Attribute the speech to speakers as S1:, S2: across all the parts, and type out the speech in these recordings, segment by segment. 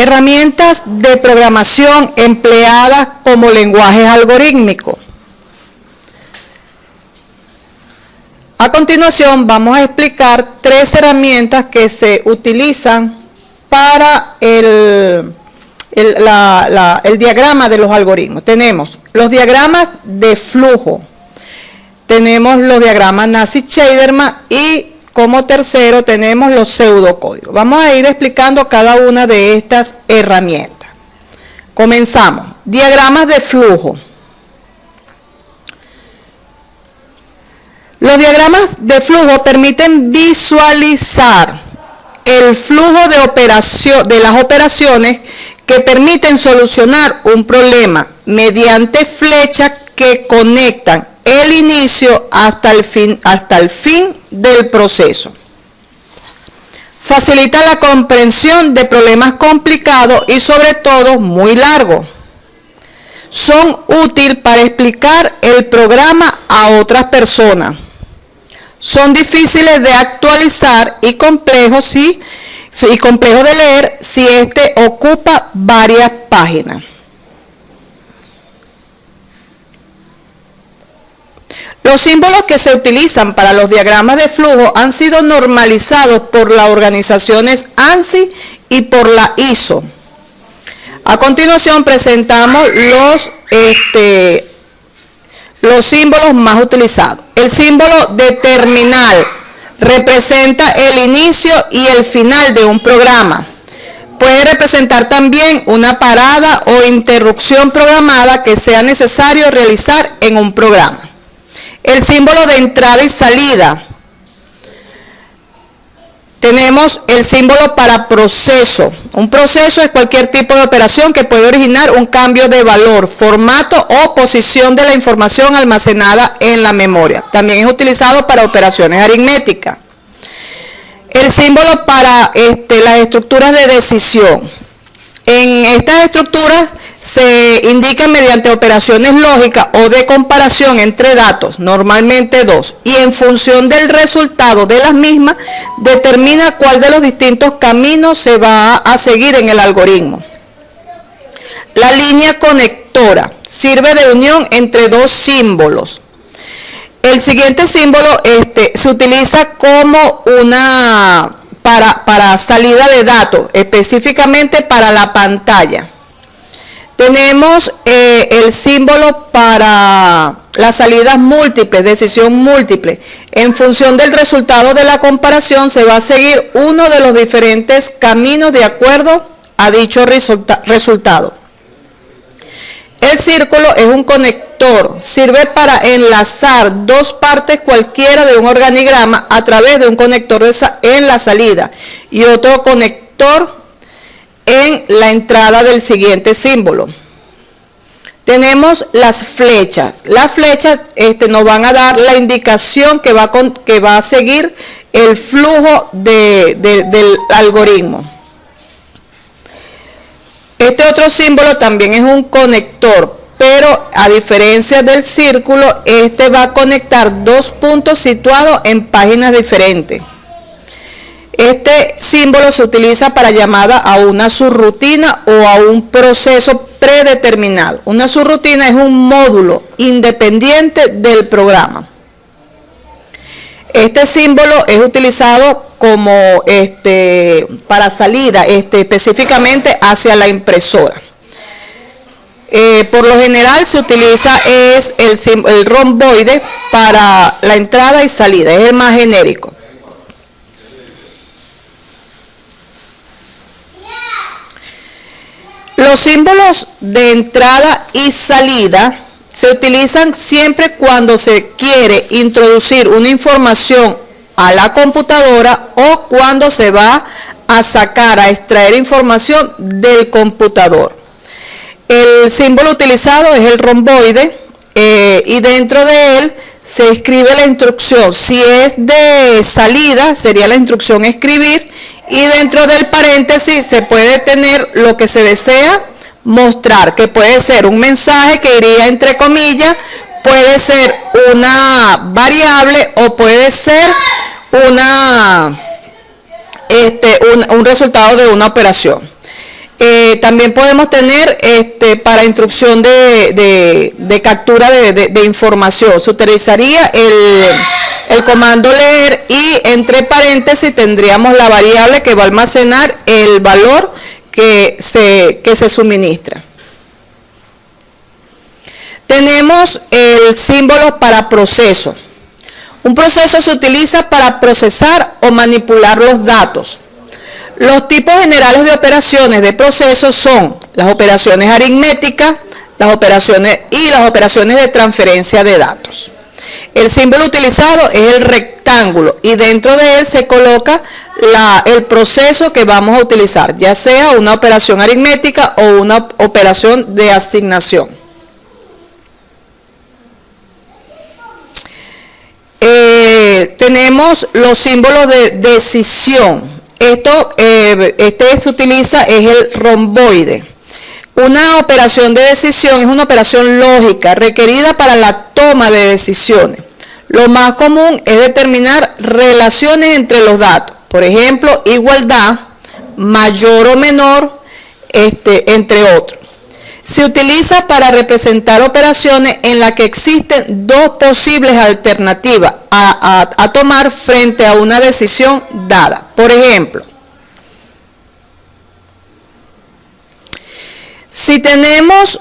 S1: Herramientas de programación empleadas como lenguajes algorítmicos. A continuación vamos a explicar 3 herramientas que se utilizan para el diagrama de los algoritmos. Tenemos los diagramas de flujo, tenemos los diagramas Nash-Schaderman y como tercero tenemos los pseudocódigos. Vamos a ir explicando cada una de estas herramientas. Comenzamos. Diagramas de flujo. Los diagramas de flujo permiten visualizar el flujo de las operaciones que permiten solucionar un problema mediante flechas que conectan el inicio hasta el fin del proceso. Facilita la comprensión de problemas complicados y sobre todo muy largos. Son útiles para explicar el programa a otras personas. Son difíciles de actualizar y complejos de leer si este ocupa varias páginas. Los símbolos que se utilizan para los diagramas de flujo han sido normalizados por las organizaciones ANSI y por la ISO. A continuación presentamos los símbolos más utilizados. El símbolo de terminal representa el inicio y el final de un programa. Puede representar también una parada o interrupción programada que sea necesario realizar en un programa. El símbolo de entrada y salida. Tenemos el símbolo para proceso. Un proceso es cualquier tipo de operación que puede originar un cambio de valor, formato o posición de la información almacenada en la memoria. También es utilizado para operaciones aritméticas. El símbolo para las estructuras de decisión. En estas estructuras se indican mediante operaciones lógicas o de comparación entre datos, normalmente 2, y en función del resultado de las mismas, determina cuál de los distintos caminos se va a seguir en el algoritmo. La línea conectora sirve de unión entre 2 símbolos. El siguiente símbolo se utiliza como para salida de datos, específicamente para la pantalla. Tenemos el símbolo para las salidas múltiples, decisión múltiple. En función del resultado de la comparación se va a seguir uno de los diferentes caminos de acuerdo a dicho resultado. El círculo es un conector, sirve para enlazar 2 partes cualquiera de un organigrama a través de un conector en la salida y otro conector en la entrada del siguiente símbolo. Tenemos las flechas. Las flechas nos van a dar la indicación que va a seguir el flujo del algoritmo. Este otro símbolo también es un conector, pero a diferencia del círculo, va a conectar 2 puntos situados en páginas diferentes. Este símbolo se utiliza para llamada a una subrutina o a un proceso predeterminado. Una subrutina es un módulo independiente del programa. Este símbolo es utilizado como para salida, específicamente hacia la impresora. Por lo general se utiliza el romboide para la entrada y salida, es el más genérico. Los símbolos de entrada y salida se utilizan siempre cuando se quiere introducir una información a la computadora o cuando se va a extraer información del computador. El símbolo utilizado es el romboide y dentro de él se escribe la instrucción. Si es de salida, sería la instrucción escribir, y dentro del paréntesis se puede tener lo que se desea mostrar, que puede ser un mensaje que iría entre comillas, puede ser una variable o puede ser un resultado de una operación. También podemos tener para instrucción de captura de información. Se utilizaría el comando leer y entre paréntesis tendríamos la variable que va a almacenar el valor que se suministra. Tenemos el símbolo para proceso. Un proceso se utiliza para procesar o manipular los datos. Los tipos generales de operaciones de procesos son las operaciones aritméticas, las operaciones de transferencia de datos. El símbolo utilizado es el rectángulo y dentro de él se coloca el proceso que vamos a utilizar, ya sea una operación aritmética o una operación de asignación. Tenemos los símbolos de decisión. Este se utiliza es el romboide. Una operación de decisión es una operación lógica requerida para la toma de decisiones. Lo más común es determinar relaciones entre los datos. Por ejemplo, igualdad, mayor o menor, entre otros. Se utiliza para representar operaciones en las que existen dos posibles alternativas a tomar frente a una decisión dada. Por ejemplo, si tenemos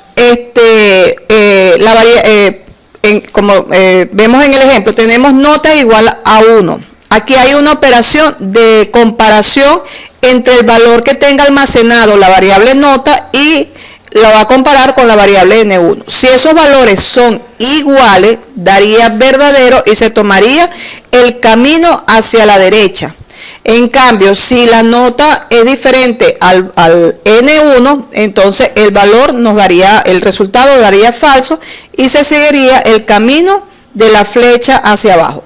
S1: como vemos en el ejemplo, tenemos notas igual a 1. Aquí hay una operación de comparación entre el valor que tenga almacenado la variable nota y la va a comparar con la variable N1. Si esos valores son iguales, daría verdadero y se tomaría el camino hacia la derecha. En cambio, si la nota es diferente al N1, entonces el resultado daría falso y se seguiría el camino de la flecha hacia abajo.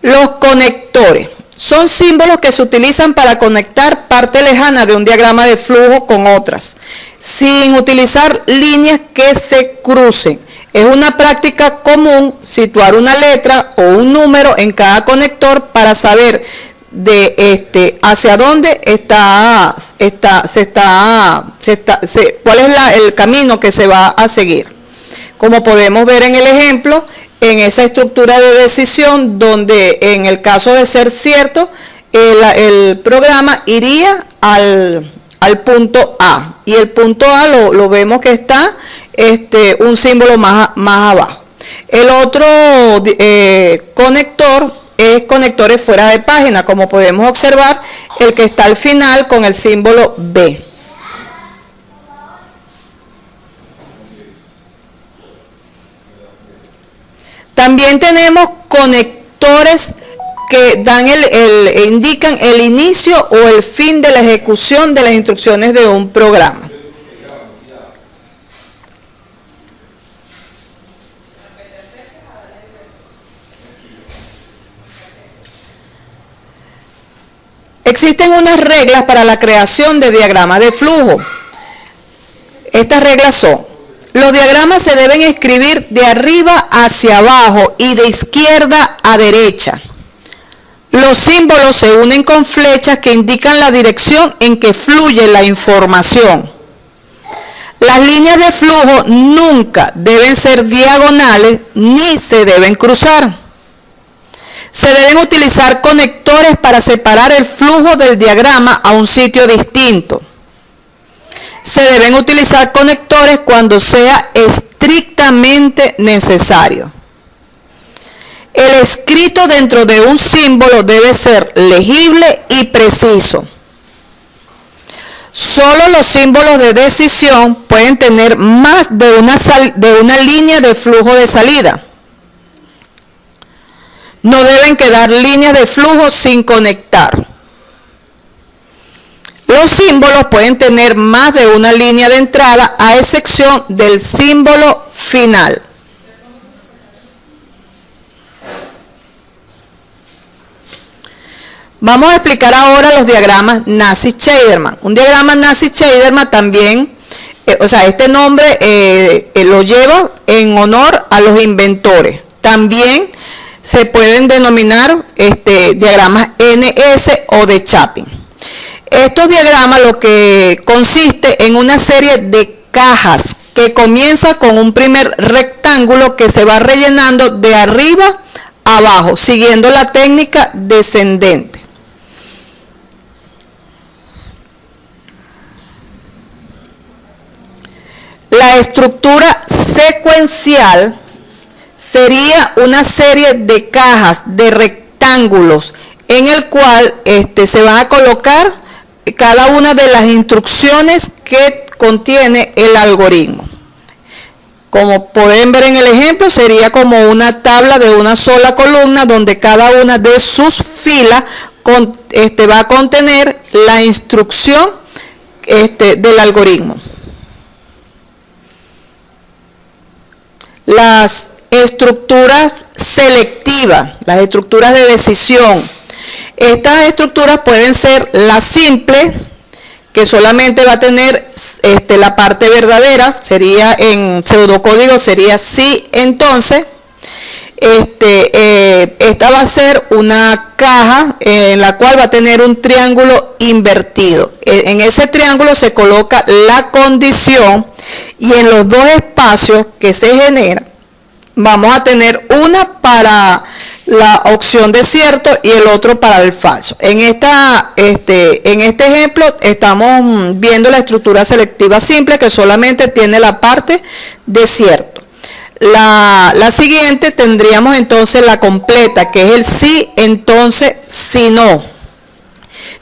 S1: Los conectores son símbolos que se utilizan para conectar partes lejanas de un diagrama de flujo con otras, sin utilizar líneas que se crucen. Es una práctica común situar una letra o un número en cada conector para saber hacia dónde cuál es el camino que se va a seguir. Como podemos ver en el ejemplo, en esa estructura de decisión donde en el caso de ser cierto, el programa iría al punto A y el punto A lo vemos que está un símbolo más abajo. El otro conector es conectores fuera de página, como podemos observar el que está al final con el símbolo B. También tenemos conectores que indican el inicio o el fin de la ejecución de las instrucciones de un programa. Existen unas reglas para la creación de diagramas de flujo. Estas reglas son: los diagramas se deben escribir de arriba hacia abajo y de izquierda a derecha. Los símbolos se unen con flechas que indican la dirección en que fluye la información. Las líneas de flujo nunca deben ser diagonales ni se deben cruzar. Se deben utilizar conectores para separar el flujo del diagrama a un sitio distinto. Se deben utilizar conectores cuando sea estrictamente necesario. El escrito dentro de un símbolo debe ser legible y preciso. Solo los símbolos de decisión pueden tener más de una línea de flujo de salida. No deben quedar líneas de flujo sin conectar. Los símbolos pueden tener más de una línea de entrada a excepción del símbolo final. Vamos a explicar ahora los diagramas Nash-Scheidemann. Un diagrama Nash-Scheidemann también, este nombre lo lleva en honor a los inventores. También se pueden denominar diagramas NS o de Chapin. Estos diagramas lo que consiste en una serie de cajas que comienza con un primer rectángulo que se va rellenando de arriba a abajo, siguiendo la técnica descendente. La estructura secuencial sería una serie de cajas, de rectángulos, en el cual se van a colocar cada una de las instrucciones que contiene el algoritmo. Como pueden ver en el ejemplo, sería como una tabla de una sola columna donde cada una de sus filas va a contener la instrucción del algoritmo. Las estructuras selectivas, las estructuras de decisión. Estas estructuras pueden ser la simple, que solamente va a tener la parte verdadera, sería en pseudocódigo, sería sí, entonces. Esta va a ser una caja en la cual va a tener un triángulo invertido. En ese triángulo se coloca la condición y en los dos espacios que se generan vamos a tener una para la opción de cierto y el otro para el falso. En este ejemplo estamos viendo la estructura selectiva simple que solamente tiene la parte de cierto. La siguiente tendríamos entonces la completa, que es el sí, entonces, si no.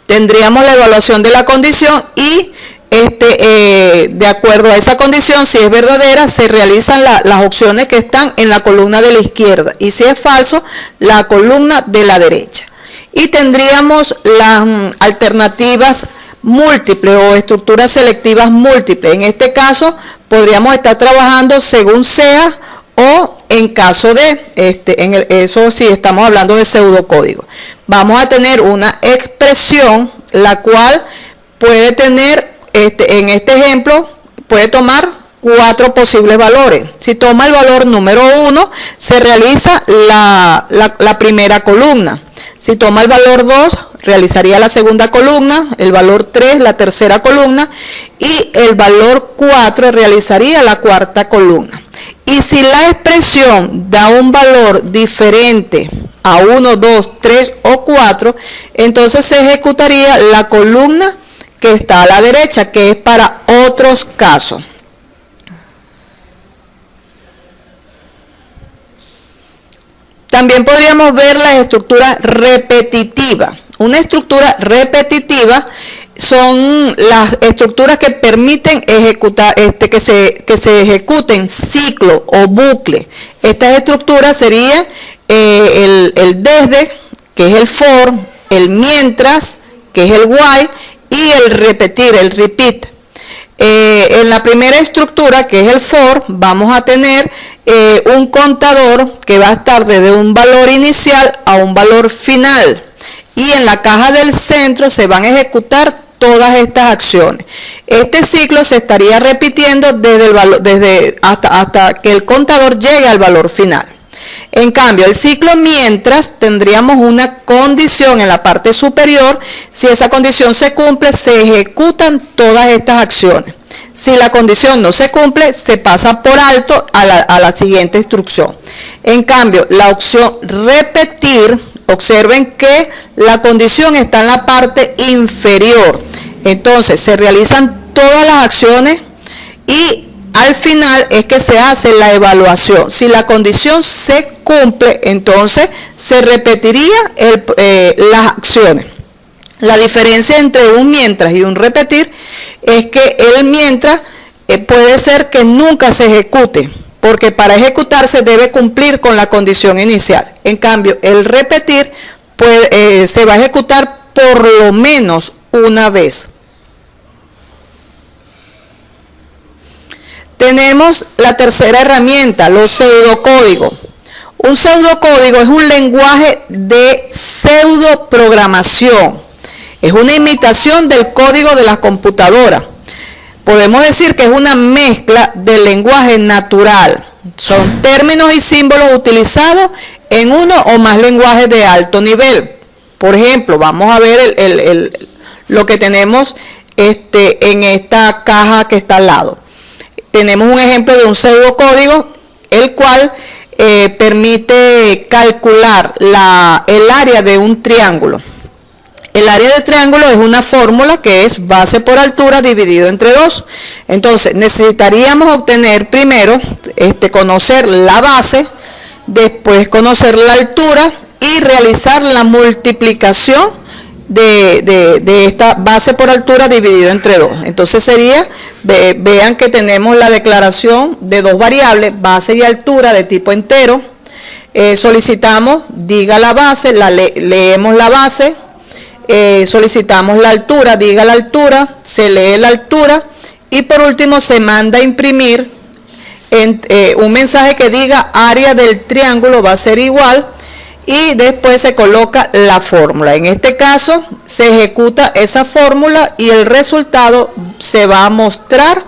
S1: Tendríamos la evaluación de la condición y de acuerdo a esa condición, si es verdadera, se realizan las opciones que están en la columna de la izquierda y si es falso, la columna de la derecha. Y tendríamos las alternativas múltiples o estructuras selectivas múltiples. En este caso, podríamos estar trabajando según sea o en caso de, eso sí estamos hablando de pseudocódigo. Vamos a tener una expresión la cual puede tener, en este ejemplo, puede tomar 4 posibles valores. Si toma el valor número 1, se realiza la primera columna. Si toma el valor 2, realizaría la segunda columna, el valor 3, la tercera columna, y el valor 4 realizaría la cuarta columna. Y si la expresión da un valor diferente a 1, 2, 3 o 4, entonces se ejecutaría la columna que está a la derecha, que es para otros casos. También podríamos ver las estructuras repetitivas. Una estructura repetitiva son las estructuras que permiten ejecutar, que se ejecuten ciclo o bucle. Estas estructuras serían el desde, que es el for, el mientras, que es el while, y el repetir, el repeat. En la primera estructura, que es el for, vamos a tener un contador que va a estar desde un valor inicial a un valor final. Y en la caja del centro se van a ejecutar todas estas acciones. Este ciclo se estaría repitiendo hasta que el contador llegue al valor final. En cambio, el ciclo mientras tendríamos una condición en la parte superior. Si esa condición se cumple, se ejecutan todas estas acciones. Si la condición no se cumple, se pasa por alto a la siguiente instrucción. En cambio, la opción repetir, observen que la condición está en la parte inferior. Entonces, se realizan todas las acciones y al final es que se hace la evaluación. Si la condición se cumple, entonces se repetiría las acciones. La diferencia entre un mientras y un repetir es que el mientras puede ser que nunca se ejecute, porque para ejecutarse debe cumplir con la condición inicial. En cambio, el repetir se va a ejecutar por lo menos una vez. Tenemos la tercera herramienta, los pseudocódigos. Un pseudocódigo es un lenguaje de pseudoprogramación. Es una imitación del código de la computadora. Podemos decir que es una mezcla del lenguaje natural. Son términos y símbolos utilizados en uno o más lenguajes de alto nivel. Por ejemplo, vamos a ver lo que tenemos en esta caja que está al lado. Tenemos un ejemplo de un pseudocódigo, el cual permite calcular el área de un triángulo. El área del triángulo es una fórmula que es base por altura dividido entre 2. Entonces, necesitaríamos obtener primero, conocer la base, después conocer la altura y realizar la multiplicación de esta base por altura dividido entre 2. Entonces sería, vean que tenemos la declaración de dos variables, base y altura de tipo entero. Solicitamos, diga la base, leemos la base. Solicitamos la altura, diga la altura, se lee la altura y por último se manda a imprimir un mensaje que diga área del triángulo va a ser igual y después se coloca la fórmula. En este caso se ejecuta esa fórmula y el resultado se va a mostrar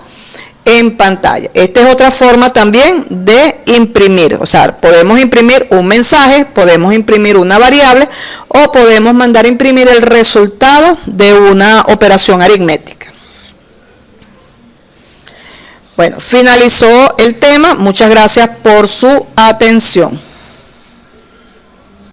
S1: en pantalla. Esta es otra forma también de imprimir, o sea, podemos imprimir un mensaje, podemos imprimir una variable o podemos mandar a imprimir el resultado de una operación aritmética. Bueno, finalizó el tema. Muchas gracias por su atención.